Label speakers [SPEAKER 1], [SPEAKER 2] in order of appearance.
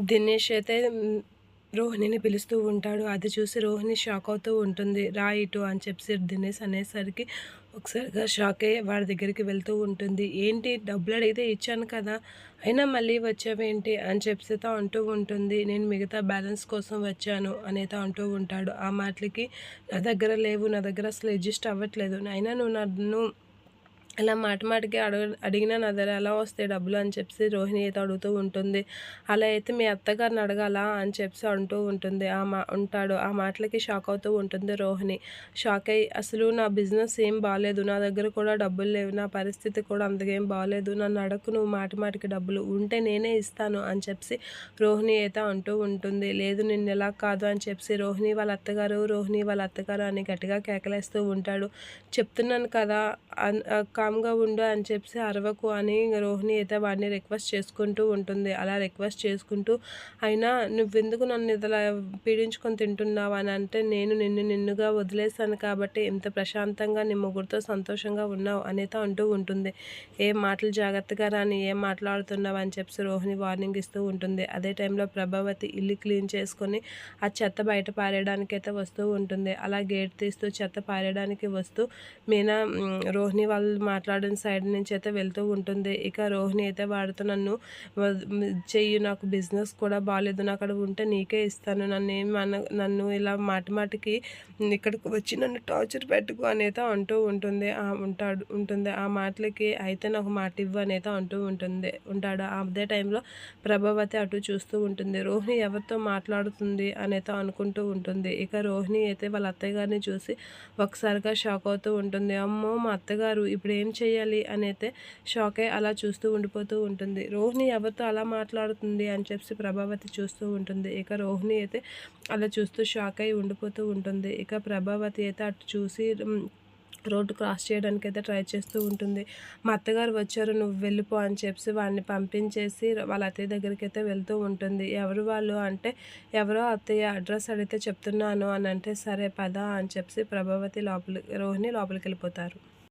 [SPEAKER 1] దినేష్ అయితే రోహిణిని పిలుస్తూ ఉంటాడు. అది చూసి రోహిణి షాక్ అవుతూ ఉంటుంది. "రా ఇటు" అని చెప్పేసి దినేష్ అనేసరికి ఒకసారిగా షాక్ అయ్యి వాడి దగ్గరికి వెళ్తూ ఉంటుంది. "ఏంటి డబ్బులు అడిగితే ఇచ్చాను కదా! అయినా మళ్ళీ వచ్చావేంటి?" అని చెప్పేసితో అంటూ ఉంటుంది. "నేను మిగతా బ్యాలెన్స్ కోసం వచ్చాను" అనేతో అంటూ ఉంటాడు. ఆ మాటలకి "నా దగ్గర లేవు. నా దగ్గర అసలు అడ్జస్ట్ అవ్వట్లేదు. అయినా నువ్వు నన్ను అలా మాట మాటకి అడిగినా నా దగ్గర ఎలా వస్తాయి డబ్బులు అని చెప్పేసి రోహిణి అయితే అడుగుతూ ఉంటుంది. అలా అయితే మీ అత్తగారిని అడగాలా అని చెప్పేసి అంటూ ఉంటుంది. ఉంటాడు. ఆ మాటలకి షాక్ అవుతూ ఉంటుంది రోహిణి. షాక్ అయ్యి అసలు నా బిజినెస్ ఏం బాలేదు. నా దగ్గర కూడా డబ్బులు లేవు. నా పరిస్థితి కూడా అంతగేం బాలేదు. నన్ను అడగకు నువ్వు మాటి మాటికి డబ్బులు. ఉంటే నేనే ఇస్తాను అని చెప్పేసి రోహిణి అయితే అంటూ ఉంటుంది. లేదు నిన్నిలా కాదు అని చెప్పేసి రోహిణి వాళ్ళ అత్తగారు అని గట్టిగా కేకలేస్తూ ఉంటాడు. చెప్తున్నాను కదా! కామ్‌గా ఉండు అని చెప్పేసి అరవకు అని రోహిణి అయితే వాడిని రిక్వెస్ట్ చేసుకుంటూ ఉంటుంది. అలా రిక్వెస్ట్ చేసుకుంటూ అయినా నువ్వెందుకు నన్ను ఇదిలా పీడించుకొని తింటున్నావు అని అంటే, నేను నిన్నుగా వదిలేసాను కాబట్టి ఇంత ప్రశాంతంగా నీ మొగుడుతో సంతోషంగా ఉన్నావు అనేతో అంటూ ఉంటుంది. ఏం మాటలు జాగ్రత్తగా రాని ఏం మాట్లాడుతున్నావు అని చెప్పేసి రోహిణి వార్నింగ్ ఇస్తూ ఉంటుంది. అదే టైంలో ప్రభావతి ఇల్లు క్లీన్ చేసుకొని ఆ చెత్త బయట పారేయడానికైతే వస్తూ ఉంటుంది. అలా గేట్ తీస్తూ చెత్త పారేయడానికి వస్తూ మీనా రోహిణి వాళ్ళు మాట్లాడిన సైడ్ నుంచి అయితే వెళ్తూ ఉంటుంది. ఇక రోహిణి అయితే వాడితో నన్ను చెయ్యి నాకు బిజినెస్ కూడా బాలేదు. నాకు అక్కడ ఉంటే నీకే ఇస్తాను. నన్ను ఇలా మాటి మాటికి ఇక్కడికి వచ్చి నన్ను టార్చర్ పెట్టుకు అనేతో అంటూ ఉంటుంది. ఉంటుంది. ఆ మాటలకి అయితే నాకు మాట ఇవ్వు అనేతో అంటూ ఉంటాడు. అదే టైంలో ప్రభావతి అటు చూస్తూ ఉంటుంది. రోహిణి ఎవరితో మాట్లాడుతుంది అనేతో అనుకుంటూ ఉంటుంది. ఇక రోహిణి అయితే వాళ్ళ అత్తయ్య గారిని చూసి ఒకసారిగా షాక్ అవుతూ ఉంటుంది. అమ్మో! మా అత్తగారు ఇప్పుడేం చేయాలి అనైతే షాక్ అయ్యి అలా చూస్తూ ఉండిపోతూ ఉంటుంది. రోహిణి ఎవరితో అలా మాట్లాడుతుంది అని చెప్పేసి ప్రభావతి చూస్తూ ఉంటుంది. ఇక రోహిణి అయితే అలా చూస్తూ షాక్ అయ్యి ఉండిపోతూ ఉంటుంది. ఇక ప్రభావతి అయితే అటు చూసి రోడ్డు క్రాస్ చేయడానికైతే ట్రై చేస్తూ ఉంటుంది. మా అత్తగారు వచ్చారు నువ్వు వెళ్ళిపో అని చెప్పేసి వాడిని పంపించేసి వాళ్ళ అత్తయ్య దగ్గరికైతే వెళ్తూ ఉంటుంది. ఎవరు వాళ్ళు అంటే, ఎవరో అత్తయ్య అడ్రస్ అడిగితే చెప్తున్నాను అని అంటే, సరే పద అని చెప్పేసి రోహిణి లోపలికెళ్ళిపోతారు.